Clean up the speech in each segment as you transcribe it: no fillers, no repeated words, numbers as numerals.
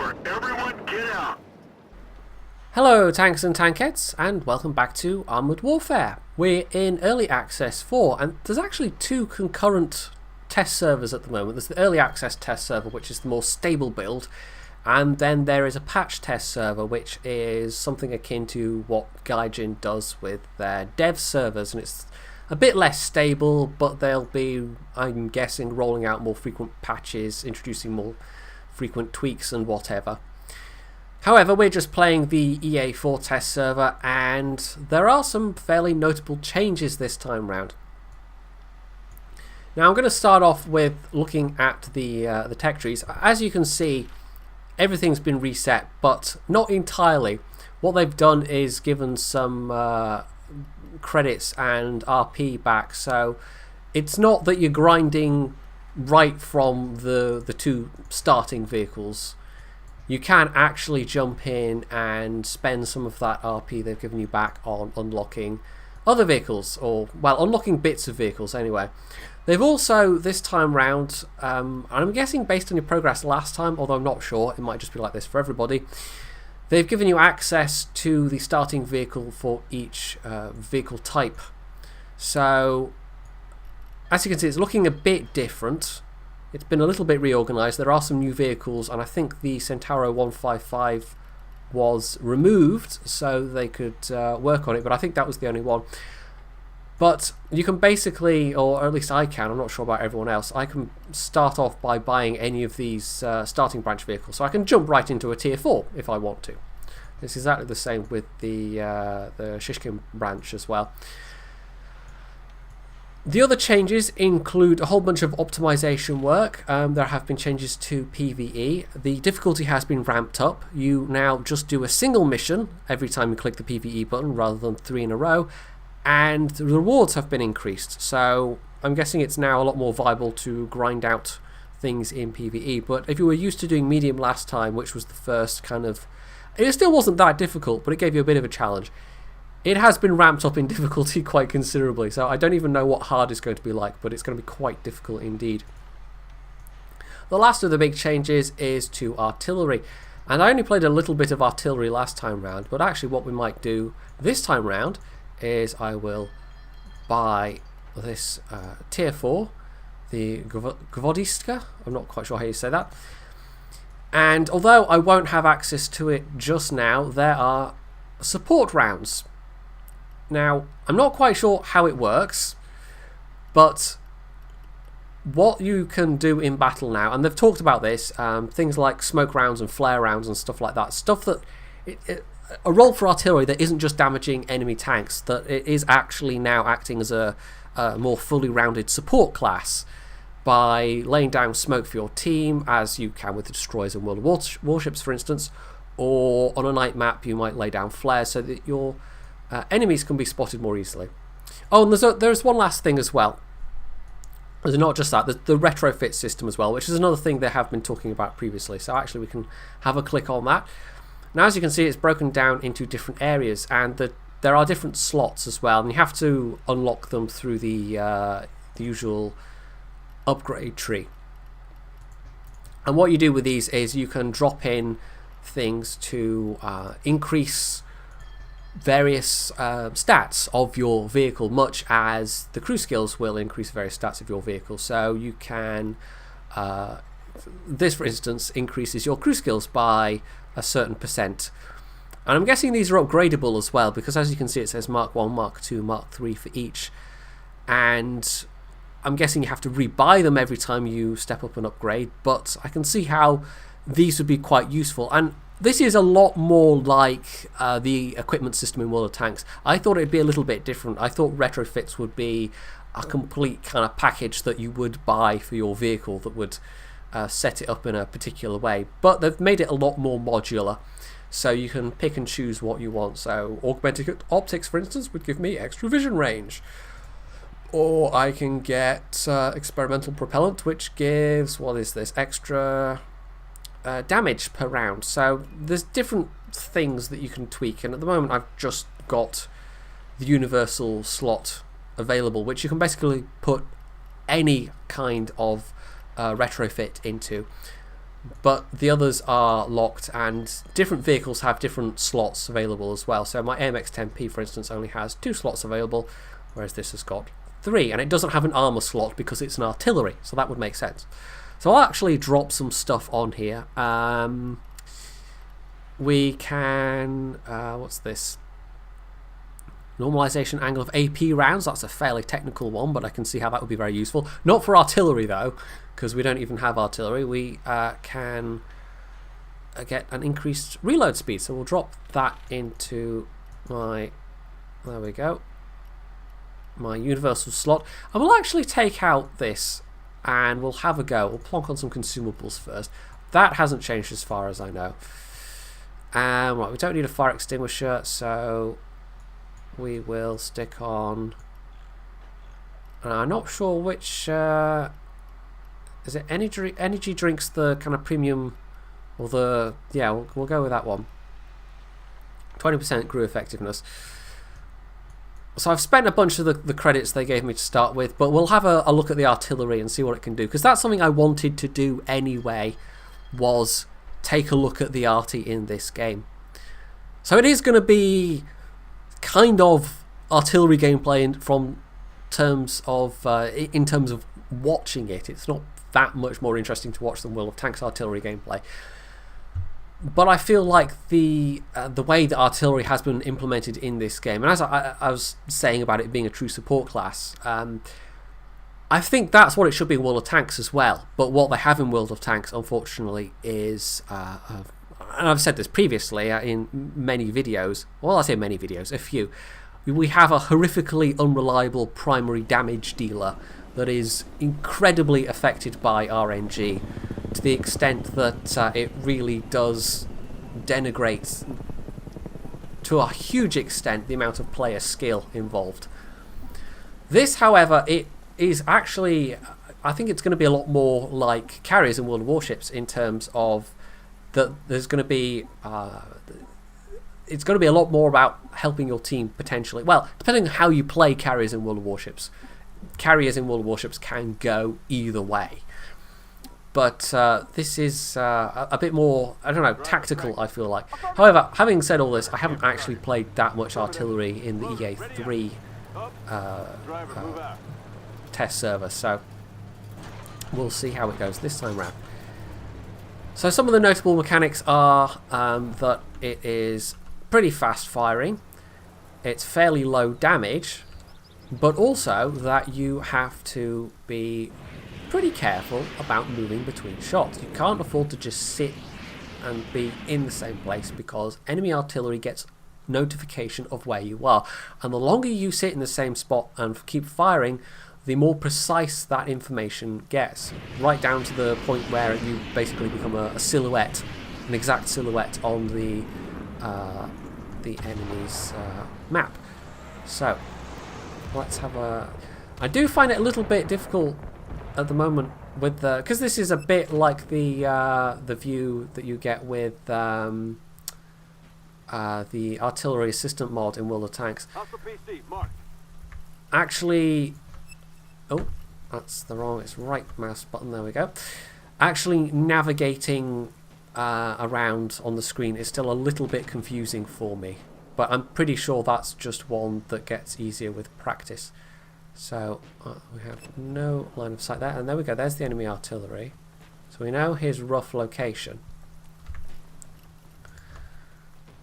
over. Everyone get out. Hello tanks and tankettes, and welcome back to Armoured Warfare. We're in Early Access 4, and there's actually two concurrent test servers at the moment. There's the Early Access test server, which is the more stable build, and then there is a patch test server, which is something akin to what Gaijin does with their dev servers, and it's a bit less stable, but they'll be, I'm guessing, rolling out more frequent patches, introducing more frequent tweaks and whatever. However, we're just playing the EA4 test server, and there are some fairly notable changes this time round. Now I'm going to start off with looking at the tech trees. As you can see, everything's been reset, but not entirely. What they've done is given some credits and RP back, so it's not that you're grinding right from the two starting vehicles. You can actually jump in and spend some of that RP they've given you back on unlocking other vehicles, or, well, unlocking bits of vehicles anyway. They've also, this time round, and I'm guessing based on your progress last time, although I'm not sure, it might just be like this for everybody, they've given you access to the starting vehicle for each vehicle type. So, as you can see, it's looking a bit different. It's been a little bit reorganised. There are some new vehicles, and I think the Centauro 155 was removed so they could work on it, but I think that was the only one. But you can basically, or at least I can, I'm not sure about everyone else, I can start off by buying any of these starting branch vehicles, so I can jump right into a tier 4 if I want to. It's exactly the same with the Shishkin branch as well. The other changes include a whole bunch of optimization work. There have been changes to PvE. The difficulty has been ramped up. You now just do a single mission every time you click the PvE button rather than 3 in a row. And the rewards have been increased. So I'm guessing it's now a lot more viable to grind out things in PvE. But if you were used to doing medium last time, which was the first kind of... It still wasn't that difficult, but it gave you a bit of a challenge. It has been ramped up in difficulty quite considerably, so I don't even know what hard is going to be like, but it's going to be quite difficult indeed. The last of the big changes is to artillery, and I only played a little bit of artillery last time round, but actually what we might do this time round is I will buy this tier 4, the Gvodistka, I'm not quite sure how you say that, and although I won't have access to it just now, there are support rounds. Now, I'm not quite sure how it works, but what you can do in battle now, and they've talked about this, things like smoke rounds and flare rounds and stuff like that, stuff that, a role for artillery that isn't just damaging enemy tanks, that it is actually now acting as a more fully rounded support class by laying down smoke for your team, as you can with the destroyers and World of Warships, for instance, or on a night map you might lay down flares so that your enemies can be spotted more easily. Oh, and there's one last thing as well. There's not just that, there's the retrofit system as well, which is another thing they have been talking about previously, so actually we can have a click on that. Now, as you can see, it's broken down into different areas, and there are different slots as well, and you have to unlock them through the usual upgrade tree. And what you do with these is you can drop in things to increase various stats of your vehicle, much as the crew skills will increase various stats of your vehicle. So you can, this for instance, increases your crew skills by a certain percent. And I'm guessing these are upgradable as well, because as you can see it says Mark 1, Mark 2, Mark 3 for each. And I'm guessing you have to rebuy them every time you step up an upgrade, but I can see how these would be quite useful. And this is a lot more like the equipment system in World of Tanks. I thought it'd be a little bit different. I thought retrofits would be a complete kind of package that you would buy for your vehicle that would set it up in a particular way. But they've made it a lot more modular, so you can pick and choose what you want. So augmented optics, for instance, would give me extra vision range. Or I can get experimental propellant, which gives, what is this, extra damage per round. So there's different things that you can tweak, and at the moment I've just got the universal slot available, which you can basically put any kind of retrofit into. but the others are locked, and different vehicles have different slots available as well. So my AMX-10P, for instance, only has 2 slots available, whereas this has got 3, and it doesn't have an armour slot because it's an artillery, so that would make sense. So I'll actually drop some stuff on here. We can... what's this? Normalization angle of AP rounds. That's a fairly technical one, but I can see how that would be very useful. Not for artillery, though, because we don't even have artillery. We can get an increased reload speed, so we'll drop that into my... There we go. My universal slot. And we'll actually take out this, and we'll have a go. We'll plonk on some consumables first. That hasn't changed as far as I know. Right, we don't need a fire extinguisher, so we will stick on... I'm not sure which... is it energy drinks, the kind of premium, or the... Yeah, we'll go with that one. 20% crew effectiveness. So I've spent a bunch of the credits they gave me to start with, but we'll have a look at the artillery and see what it can do, because that's something I wanted to do anyway, was take a look at the arty in this game. So it is going to be kind of artillery gameplay in terms of watching it. It's not that much more interesting to watch than World of Tanks artillery gameplay. But I feel like the way that artillery has been implemented in this game, and as I was saying about it being a true support class, I think that's what it should be in World of Tanks as well. But what they have in World of Tanks, unfortunately, is, and I've said this previously in many videos, well, I say many videos, a few, we have a horrifically unreliable primary damage dealer that is incredibly affected by RNG, to the extent that it really does denigrate to a huge extent the amount of player skill involved. This, however, it is actually, I think it's going to be a lot more like carriers in World of Warships, in terms of that there's going to be it's going to be a lot more about helping your team potentially. Well, depending on how you play carriers in World of Warships, carriers in World of Warships can go either way. But this is a bit more, I don't know, tactical, I feel like. However, having said all this, I haven't actually played that much artillery in the EA3 test server, so we'll see how it goes this time round. So some of the notable mechanics are that it is pretty fast firing, it's fairly low damage, but also that you have to be pretty careful about moving between shots. You can't afford to just sit and be in the same place, because enemy artillery gets notification of where you are, and the longer you sit in the same spot and keep firing, the more precise that information gets, right down to the point where you basically become a silhouette, an exact silhouette on the enemy's map. So let's have a... I do find it a little bit difficult at the moment with the, because this is a bit like the view that you get with the artillery assistant mod in World of Tanks. Actually, oh, that's the wrong, it's right mouse button, there we go. Actually navigating around on the screen is still a little bit confusing for me, but I'm pretty sure that's just one that gets easier with practice. So we have no line of sight there, and there we go, there's the enemy artillery. So we know his rough location.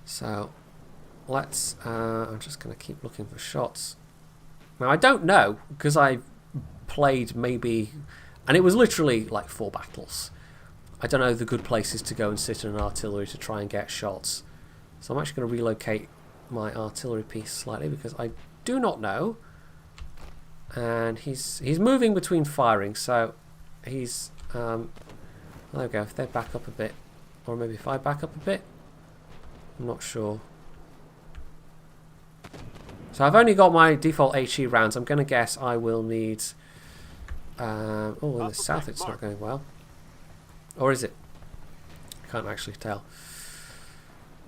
So let's, I'm just going to keep looking for shots. Now I don't know, because I played maybe, and it was literally like 4 battles. I don't know the good places to go and sit in an artillery to try and get shots. So I'm actually going to relocate my artillery piece slightly, because I do not know. And he's moving between firing, so he's there we go, if they back up a bit, or maybe if I back up a bit, I'm not sure. So I've only got my default HE rounds. I'm going to guess I will need oh, in the south it's not going well, or is it? I can't actually tell.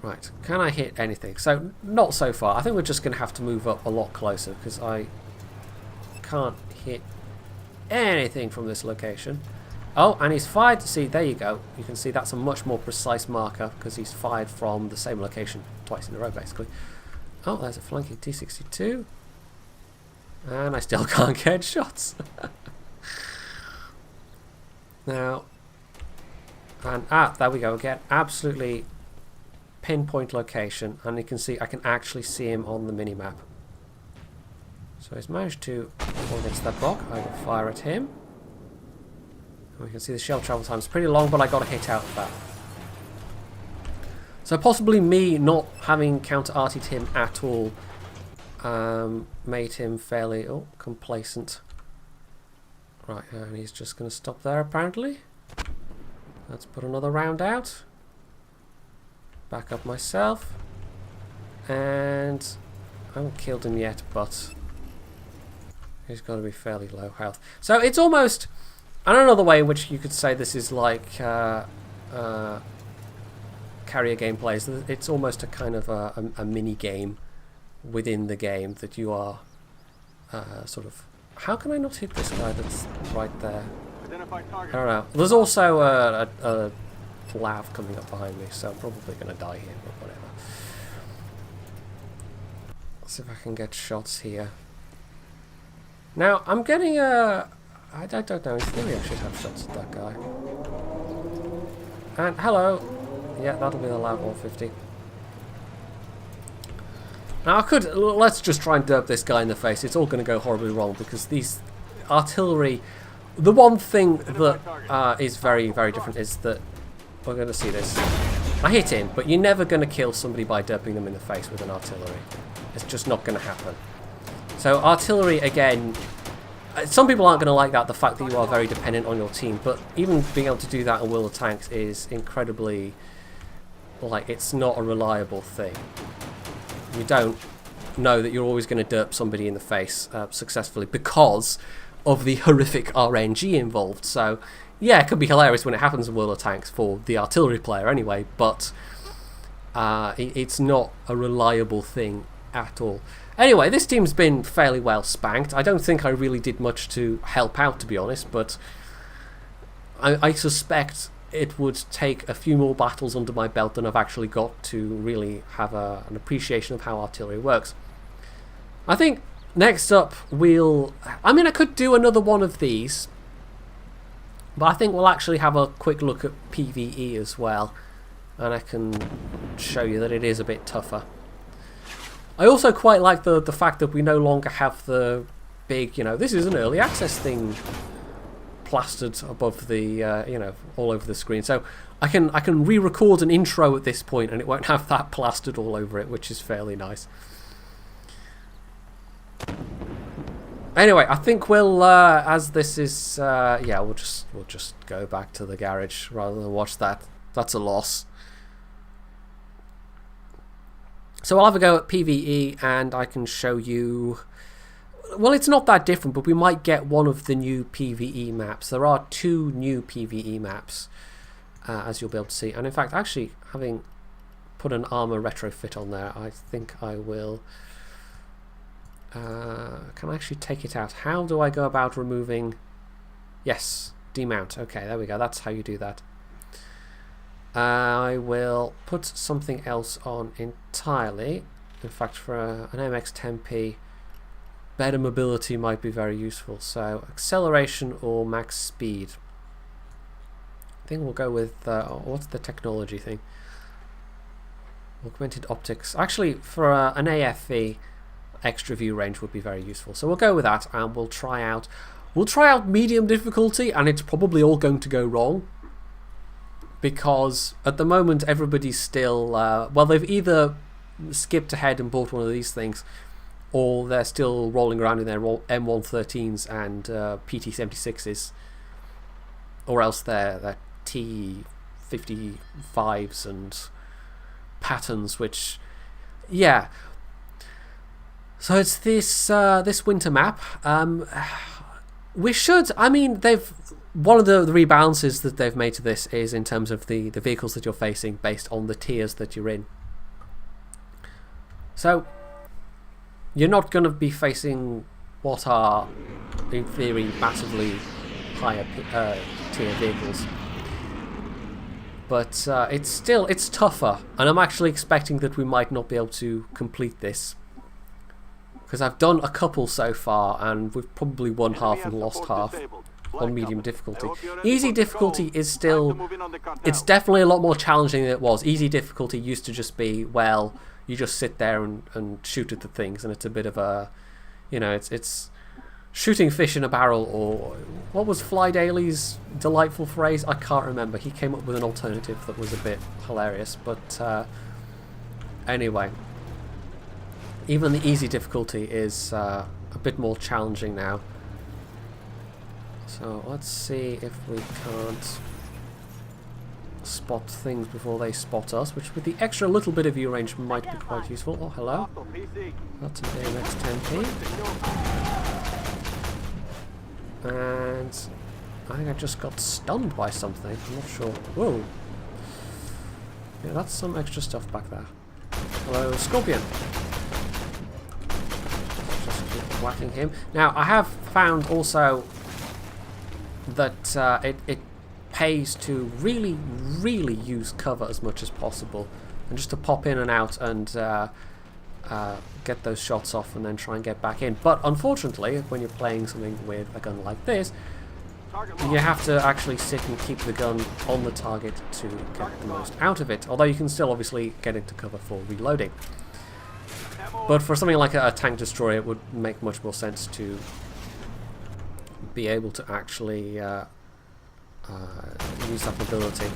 Right, can I hit anything? So not so far. I think we're just going to have to move up a lot closer, because I can't hit anything from this location. Oh, and he's fired. See, there you go. You can see that's a much more precise marker because he's fired from the same location twice in a row, basically. Oh, there's a flanking T-62. And I still can't get shots. Now, and there we go again. Absolutely pinpoint location, and you can see I can actually see him on the mini-map. So he's managed to go against that rock. I will fire at him. And we can see the shell travel time is pretty long, but I got a hit out of that. So possibly me not having counter-arted him at all made him fairly complacent. Right, and he's just going to stop there apparently. Let's put another round out. Back up myself. And I haven't killed him yet, but he's got to be fairly low health. So it's almost, I don't know the way in which you could say this is like carrier gameplay. It's almost a kind of a mini game within the game that you are sort of. How can I not hit this guy that's right there? I don't know. There's also a lav coming up behind me, so I'm probably going to die here, but whatever. Let's see if I can get shots here. Now, I'm getting a... I don't know, in theory I should have shots at that guy. And, hello! Yeah, that'll be the lav 150. Now, let's just try and derp this guy in the face. It's all going to go horribly wrong, because these artillery... The one thing that is very, very different is that... We're going to see this. I hit him, but you're never going to kill somebody by derping them in the face with an artillery. It's just not going to happen. So artillery, again, some people aren't going to like that, the fact that you are very dependent on your team, but even being able to do that in World of Tanks is incredibly, like, it's not a reliable thing. You don't know that you're always going to derp somebody in the face successfully because of the horrific RNG involved. So, yeah, it could be hilarious when it happens in World of Tanks for the artillery player anyway, but it's not a reliable thing at all. Anyway, this team's been fairly well spanked. I don't think I really did much to help out, to be honest, but I suspect it would take a few more battles under my belt than I've actually got to really have an appreciation of how artillery works. I think next up we'll... I mean, I could do another one of these, but I think we'll actually have a quick look at PvE as well, and I can show you that it is a bit tougher. I also quite like the fact that we no longer have the big, you know, this is an early access thing plastered above the, you know, all over the screen. So I can re-record an intro at this point and it won't have that plastered all over it, which is fairly nice. Anyway, I think we'll, as this is, yeah, we'll just go back to the garage rather than watch that. That's a loss. So I'll have a go at PvE and I can show you... Well, it's not that different, but we might get one of the new PvE maps. There are 2 new PvE maps, as you'll be able to see. And in fact, actually, having put an armor retrofit on there, I think I will... can I actually take it out? How do I go about removing... Yes, demount. Okay, there we go. That's how you do that. I will put something else on entirely. In fact, for an MX-10P, better mobility might be very useful. So, acceleration or max speed. I think we'll go with, what's the technology thing? Augmented optics. Actually, for an AFV, extra view range would be very useful. So we'll go with that, and we'll try out medium difficulty, and it's probably all going to go wrong. Because at the moment everybody's still, well, they've either skipped ahead and bought one of these things, or they're still rolling around in their M113s and PT76s, or else they're T55s and patterns, which, yeah. So it's this winter map. We should, I mean, one of the rebalances that they've made to this is in terms of the vehicles that you're facing based on the tiers that you're in. So you're not going to be facing what are, in theory, massively higher tier vehicles. But it's tougher, and I'm actually expecting that we might not be able to complete this. Because I've done a couple so far, and we've probably won half and lost half on medium difficulty. Easy difficulty is still... It's definitely a lot more challenging than it was. Easy difficulty used to just be, well, you just sit there and shoot at the things, and it's a bit of a... You know, it's shooting fish in a barrel, or... What was Fly Daly's delightful phrase? I can't remember. He came up with an alternative that was a bit hilarious, but... anyway... Even the easy difficulty is a bit more challenging now. So let's see if we can't spot things before they spot us, which with the extra little bit of view range might be quite useful. Oh, hello. That's an AMX 10P. And I think I just got stunned by something. I'm not sure. Whoa. Yeah, that's some extra stuff back there. Hello, Scorpion. Whacking him. Now, I have found also that it pays to really, really use cover as much as possible, and just to pop in and out and get those shots off and then try and get back in. But unfortunately, when you're playing something with a gun like this, you have to actually sit and keep the gun on the target to get the most out of it, although you can still obviously get into cover for reloading. But for something like a tank destroyer, it would make much more sense to be able to actually use that ability.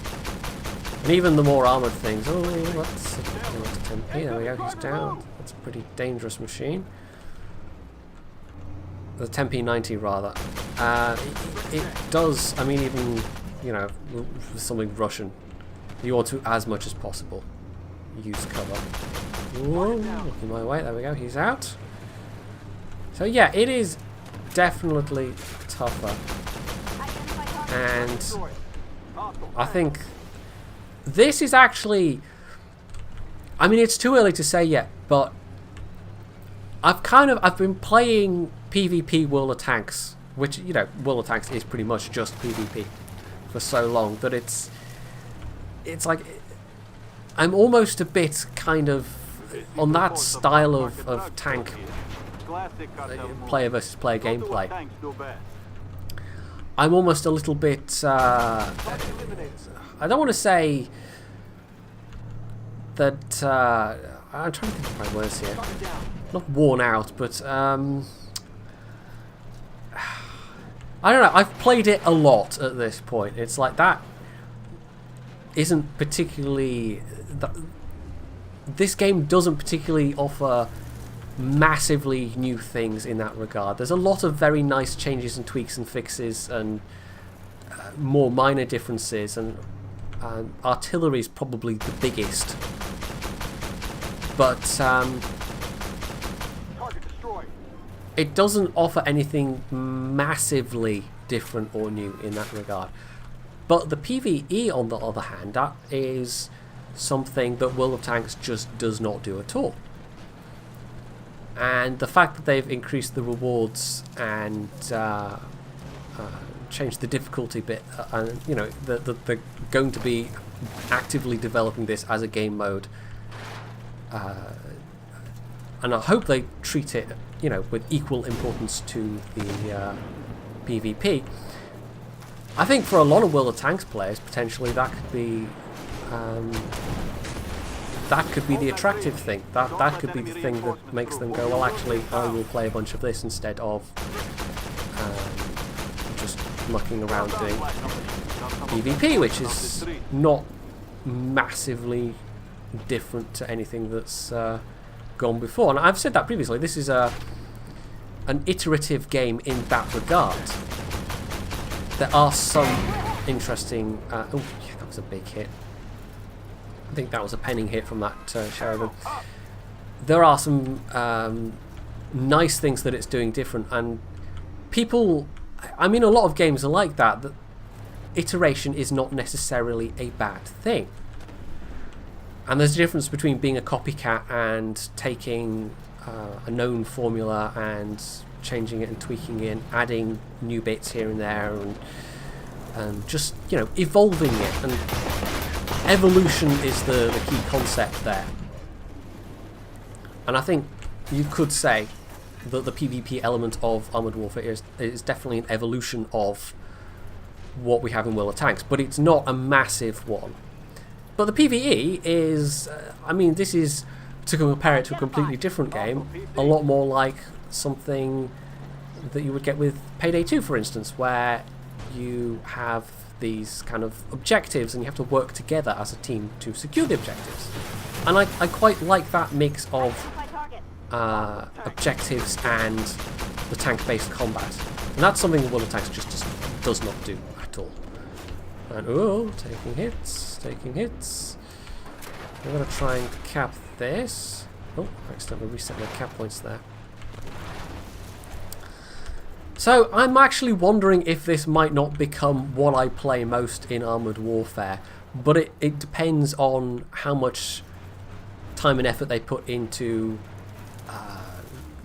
And even the more armoured things... Oh, let's 10p. There we go, he's down. That's a pretty dangerous machine. The 10p90 rather. It does, I mean, even, you know, for something Russian, you want to, as much as possible, use cover. Whoa, looking my way, there we go, he's out. So yeah, it is definitely tougher. And I think this is actually, I mean, it's too early to say yet, but I've been playing PvP World of Tanks, which, you know, World of Tanks is pretty much just PvP for so long that it's like I'm almost a bit kind of on that style of tank player versus player gameplay. I'm almost a little bit I don't want to say that I'm trying to think of the right words here. Not worn out, but I don't know, I've played it a lot at this point. It's like that isn't particularly... This game doesn't particularly offer massively new things in that regard. There's a lot of very nice changes and tweaks and fixes and more minor differences, and artillery is probably the biggest. But it doesn't offer anything massively different or new in that regard. But the PvE, on the other hand, that is something that World of Tanks just does not do at all. And the fact that they've increased the rewards and changed the difficulty bit, and you know, they're going to be actively developing this as a game mode, and I hope they treat it, you know, with equal importance to the PvP. I think for a lot of World of Tanks players, potentially that could be the attractive thing. That could be the thing that makes them go, well, actually, I will play a bunch of this instead of just mucking around doing PvP, which is not massively different to anything that's gone before. And I've said that previously. This is an iterative game in that regard. There are some interesting... oh, yeah, that was a big hit. I think that was a penning hit from that Sheridan. There are some nice things that it's doing different, and people... I mean, a lot of games are like that. That iteration is not necessarily a bad thing. And there's a difference between being a copycat and taking a known formula and changing it and tweaking it, adding new bits here and there, and just, you know, evolving it. And evolution is the key concept there. And I think you could say that the PvP element of Armoured Warfare is definitely an evolution of what we have in World of Tanks, but it's not a massive one. But the PvE is, I mean, this is, to compare it to a completely different game, a lot more like something that you would get with Payday 2, for instance, where you have these kind of objectives and you have to work together as a team to secure the objectives. And I quite like that mix of objectives and the tank-based combat. And that's something that World of Tanks just does not do at all. And oh, taking hits. I'm going to try and cap this. Oh, I accidentally reset my cap points there. So I'm actually wondering if this might not become what I play most in Armoured Warfare, but it depends on how much time and effort they put into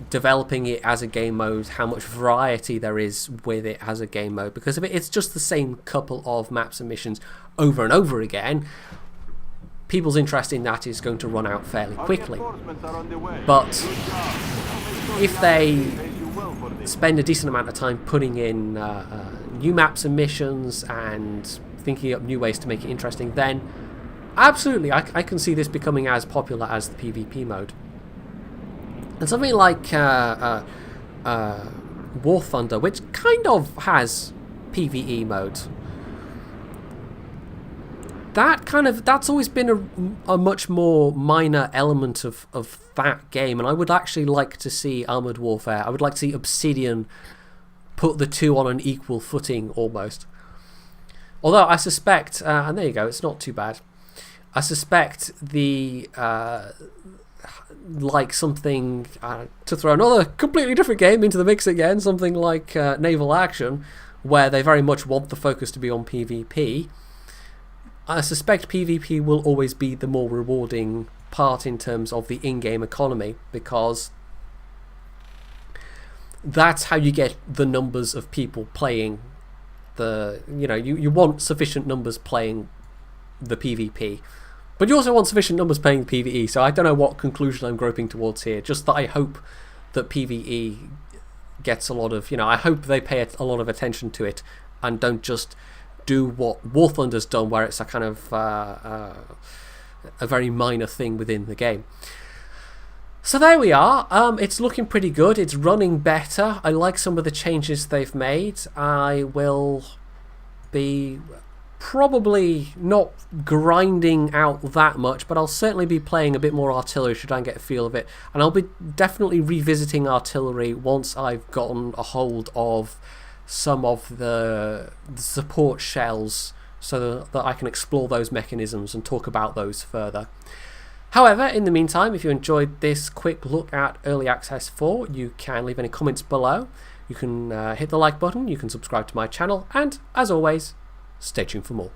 developing it as a game mode, how much variety there is with it as a game mode, because if it's just the same couple of maps and missions over and over again, people's interest in that is going to run out fairly quickly. But if they spend a decent amount of time putting in new maps and missions and thinking up new ways to make it interesting, then absolutely I can see this becoming as popular as the PvP mode. And something like War Thunder, which kind of has PvE mode, that's always been a much more minor element of that game, and I would actually like to see Armoured Warfare, I would like to see Obsidian put the two on an equal footing almost. Although I suspect, and there you go, it's not too bad, I suspect the like something, to throw another completely different game into the mix again, something like Naval Action, where they very much want the focus to be on PvP. I suspect PvP will always be the more rewarding part in terms of the in-game economy, because that's how you get the numbers of people playing the, you know, you want sufficient numbers playing the PvP. But you also want sufficient numbers playing the PvE, so I don't know what conclusion I'm groping towards here. Just that I hope that PvE gets a lot of, you know, I hope they pay a lot of attention to it and don't just do what War Thunder's done, where it's a kind of a very minor thing within the game. So there we are. It's looking pretty good. It's running better. I like some of the changes they've made. I will be probably not grinding out that much, but I'll certainly be playing a bit more artillery to try and get a feel of it, and I'll be definitely revisiting artillery once I've gotten a hold of some of the support shells, so that I can explore those mechanisms and talk about those further. However, in the meantime, if you enjoyed this quick look at Early Access 4, you can leave any comments below, you can hit the like button, you can subscribe to my channel, and as always, stay tuned for more.